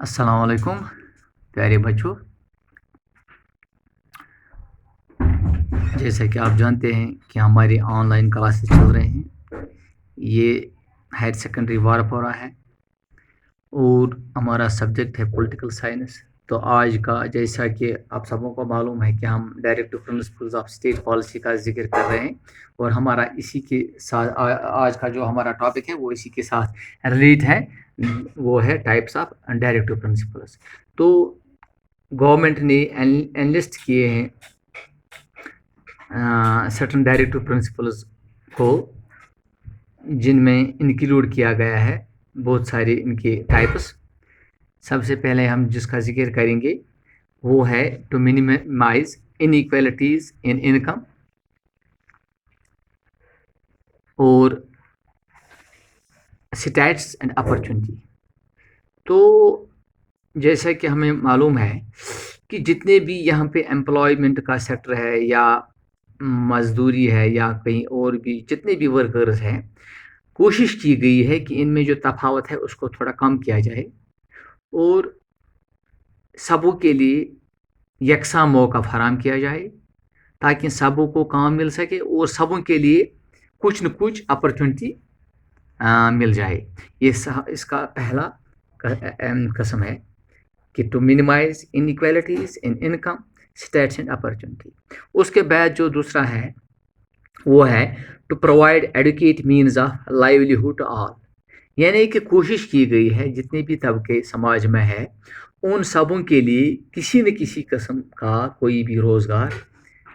अस्सलाम वालेकुम प्यारे बच्चों। जैसा कि आप जानते हैं कि हमारी ऑनलाइन क्लासेस चल रहे हैं। ये हायर सेकेंडरी वारपोरा है और हमारा सब्जेक्ट है पॉलिटिकल साइंस। तो आज का, जैसा कि आप सबों को मालूम है कि हम directive principles of state policy का जिक्र कर रहे हैं और हमारा इसी के साथ आज का जो हमारा टॉपिक है वो इसी के साथ रिलेट है। वो है टाइप्स ऑफ डायरेक्टिव प्रिंसिपल्स। तो गवर्नमेंट ने एनलिस्ट किए हैं सर्टन डायरेक्टिव प्रिंसिपल्स को, जिनमें इंक्लूड किया गया है बहुत सारे इनके टाइप्स। सबसे पहले हम जिसका जिक्र करेंगे वो है to minimise inequalities in income और स्टैट्स एंड अपॉर्चुनिटी। तो जैसा कि हमें मालूम है कि जितने भी यहाँ पे एम्प्लॉयमेंट का सेक्टर है या मजदूरी है या कहीं और भी जितने भी वर्कर्स हैं, कोशिश की गई है कि इनमें जो तफावत है उसको थोड़ा कम किया जाए और सबों के लिए यकसा मौका फराहम किया जाए ताकि सबों को काम मिल सके और सबों के लिए कुछ न कुछ अपॉर्चुनिटी मिल जाए। ये इसका पहला कस्म है कि to minimise inequalities in income status and opportunity. उसके बाद जो दूसरा है वो है to provide adequate means of livelihood to all, यानी कि कोशिश की गई है जितने भी तबके समाज में है उन सबों के लिए किसी न किसी किस्म का कोई भी रोज़गार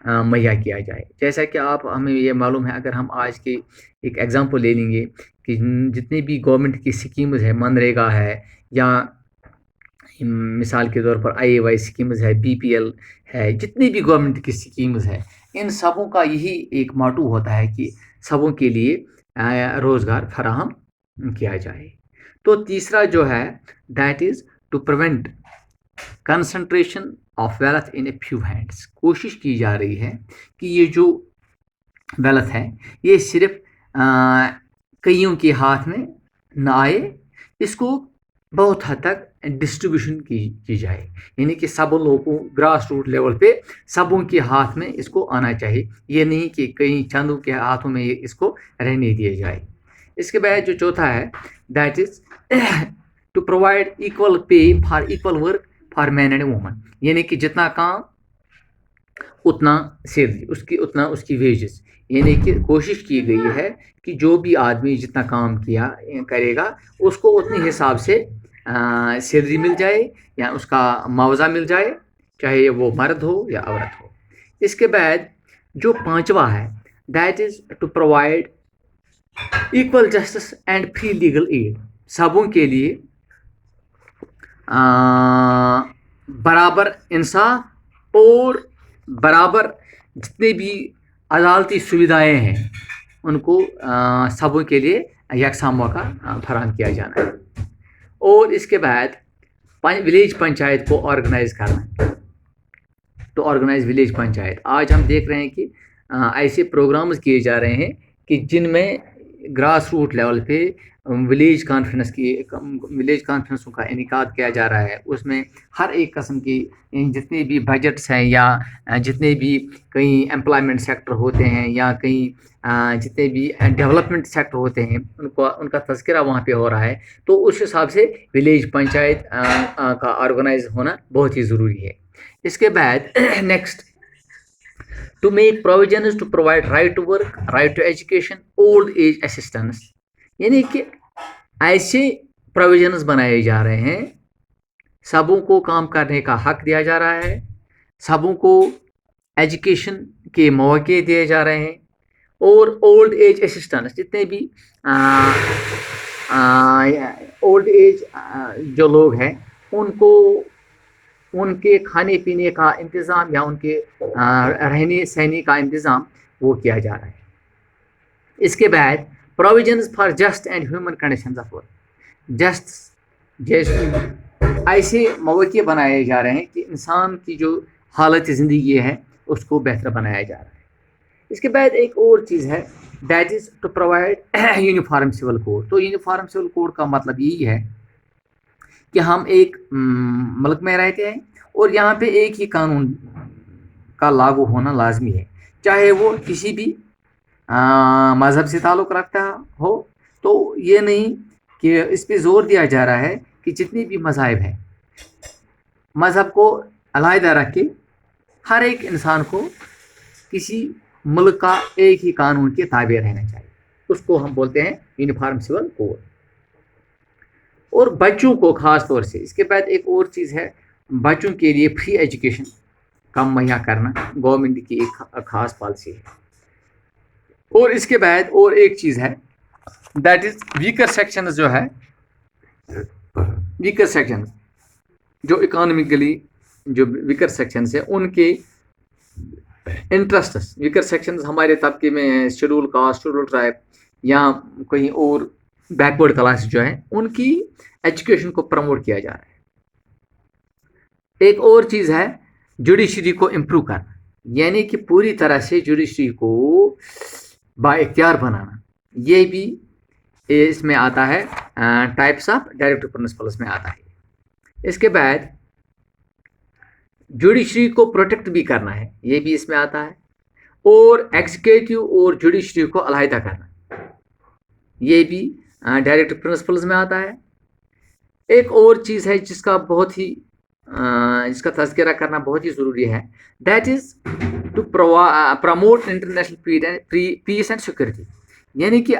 मुहैया किया जाए। जैसा कि हमें ये मालूम है, अगर हम आज के एक एग्ज़ाम्पल ले लेंगे कि जितनी भी गवर्नमेंट की स्कीम्स है, मनरेगा है या मिसाल के तौर पर IAY स्कीम्स है, BPL है, जितनी भी गवर्नमेंट की स्कीम्स है, इन सबों का यही एक मोटो होता है कि सबों के लिए रोज़गार फराहम किया जाए। तो तीसरा जो है that is to prevent concentration of wealth in a few hands. कोशिश की जा रही है कि ये जो वेल्थ है ये सिर्फ कईयों के हाथ में न आए, इसको बहुत हद तक डिस्ट्रीब्यूशन की जाए, यानी कि सब लोगों को ग्रास रूट लेवल पे सबों के हाथ में इसको आना चाहिए। ये नहीं कि कई चंदों के हाथों में इसको रहने दिया जाए। इसके बाद जो चौथा है that is to provide equal pay for equal work for man and woman, यानी कि जितना काम उतना सैलरी उसकी, उतना उसकी वेजेस, यानी कि कोशिश की गई है कि जो भी आदमी जितना काम किया करेगा उसको उतने हिसाब से सैलरी मिल जाए या उसका मुआवजा मिल जाए, चाहे वो मर्द हो या औरत हो। इसके बाद जो पांचवा है that is to provide equal justice and free legal aid, सबों के लिए बराबर इंसाफ और बराबर जितने भी अदालती सुविधाएं हैं उनको सबों के लिए यकसा मौका फराहम किया जाना है। और इसके बाद विलेज पंचायत को ऑर्गेनाइज करना, तो ऑर्गेनाइज विलेज पंचायत। आज हम देख रहे हैं कि ऐसे प्रोग्राम्स किए जा रहे हैं कि जिनमें ग्रास रूट लेवल पे विलेज कॉन्फ्रेंसों का इनेकाद किया जा रहा है। उसमें हर एक किस्म की जितने भी बजट्स हैं या जितने भी कई एम्प्लॉयमेंट सेक्टर होते हैं या कई जितने भी डेवलपमेंट सेक्टर होते हैं उनका तज़किरा वहाँ पे हो रहा है। तो उस हिसाब से विलेज पंचायत का ऑर्गेनाइज होना बहुत ही ज़रूरी है। इसके बाद next to make provisions to provide right to work, right to education, old age assistance, यानी कि ऐसे प्रोविजंस बनाए जा रहे हैं, सबों को काम करने का हक दिया जा रहा है, सबों को एजुकेशन के मौके दिए जा रहे हैं और ओल्ड एज असिस्टेंस, जितने भी ओल्ड एज जो लोग हैं उनको उनके खाने पीने का इंतज़ाम या उनके रहने सहने का इंतज़ाम वो किया जा रहा है। इसके बाद provisions for just and human conditions of work, just जैसे ऐसे मौके बनाए जा रहे हैं कि इंसान की जो हालत ज़िंदगी है उसको बेहतर बनाया जा रहा है। इसके बाद एक और चीज़ है that is to provide uniform civil code. तो यूनिफॉर्म सिविल कोड का मतलब यही है کہ ہم ایک ملک میں رہتے ہیں اور یہاں پہ ایک ہی قانون کا لاگو ہونا لازمی ہے، چاہے وہ کسی بھی مذہب سے تعلق رکھتا ہو. تو یہ نہیں کہ اس پہ زور دیا جا رہا ہے کہ جتنے بھی مذاہب ہیں مذہب کو علیحدہ رکھ کے ہر ایک انسان کو کسی ملک کا ایک ہی قانون کے تابع رہنا چاہیے. اس کو ہم بولتے ہیں یونیفارم سول کوڈ. اور بچوں کو خاص طور سے اس کے بعد ایک اور چیز ہے، بچوں کے لیے فری ایجوکیشن کا مہیا کرنا گورنمنٹ کی ایک خاص پالیسی ہے. اور اس کے بعد اور ایک چیز ہے، دیٹ از ویکر سیکشنز جو ہے، ویکر سیکشنز جو اکانومیکلی جو ویکر سیکشنز ہیں ان کے انٹرسٹس، ویکر سیکشنز ہمارے طبقے میں ہیں، شیڈول کاسٹ، شیڈول ٹرائب یا کہیں اور بیکورڈ کلاس جو ہیں، ان کی ایجوکیشن کو پروموٹ کیا جا رہا ہے. ایک اور چیز ہے جوڈیشری کو امپروو کرنا، یعنی کہ پوری طرح سے جوڈیشری کو با اختیار بنانا. یہ بھی اس میں آتا ہے، ٹائپس آف ڈائریکٹو پرنسپلس میں آتا ہے. اس کے بعد جوڈیشری کو پروٹیکٹ بھی کرنا ہے، یہ بھی اس میں آتا ہے. اور ایگزیکٹو اور جوڈیشری کو علیحدہ کرنا، یہ بھی ڈائریکٹو پرنسپلز میں آتا ہے. ایک اور چیز ہے جس کا تذکرہ کرنا بہت ہی ضروری ہے، that is to promote international peace and security. یعنی کہ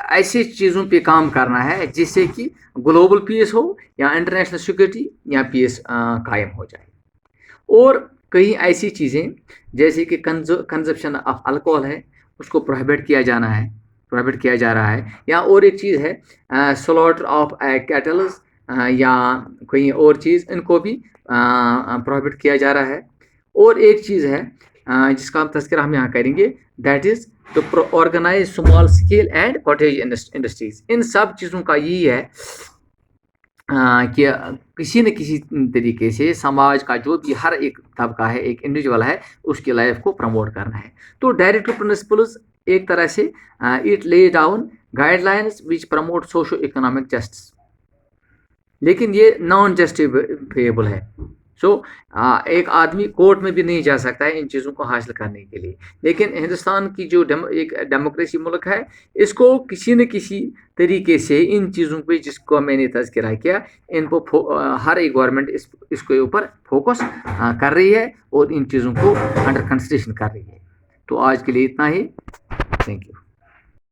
ایسے چیزوں پہ کام کرنا ہے جس سے کہ گلوبل پیس ہو یا انٹرنیشنل سیکورٹی یا پیس قائم ہو جائے. اور کئی ایسی چیزیں جیسے کہ کنزپشن آف الکوہل ہے، اس کو پروہیبٹ کیا جا رہا ہے. یا اور ایک چیز ہے سلوٹر آف کیٹلز یا کوئی اور چیز، ان کو بھی پروہیبٹ کیا جا رہا ہے. اور ایک چیز ہے جس کا ہم تذکرہ ہم یہاں کریں گے، that is to organise small scale and cottage industries. ان سب چیزوں کا یہی ہے کہ کسی نہ کسی طریقے سے سماج کا جو بھی ہر ایک طبقہ ہے، ایک انڈیویجول ہے، اس کی لائف کو پروموٹ کرنا ہے. تو ڈائریکٹو پرنسپلز ایک طرح سے it lay down guide lines which promote socio economic justice, لیکن یہ نان جسٹیفیبل ہے. سو ایک آدمی کورٹ میں بھی نہیں جا سکتا ہے ان چیزوں کو حاصل کرنے کے لیے. لیکن ہندوستان کی جو ایک ڈیموکریسی ملک ہے، اس کو کسی نہ کسی طریقے سے ان چیزوں پہ جس کو میں نے تذکرہ کیا، ان کو ہر ایک گورنمنٹ اس کے اوپر فوکس کر رہی ہے اور ان چیزوں کو انڈر کنسیڈریشن کر رہی ہے. تو آج کے لیے اتنا ہی. Thank you.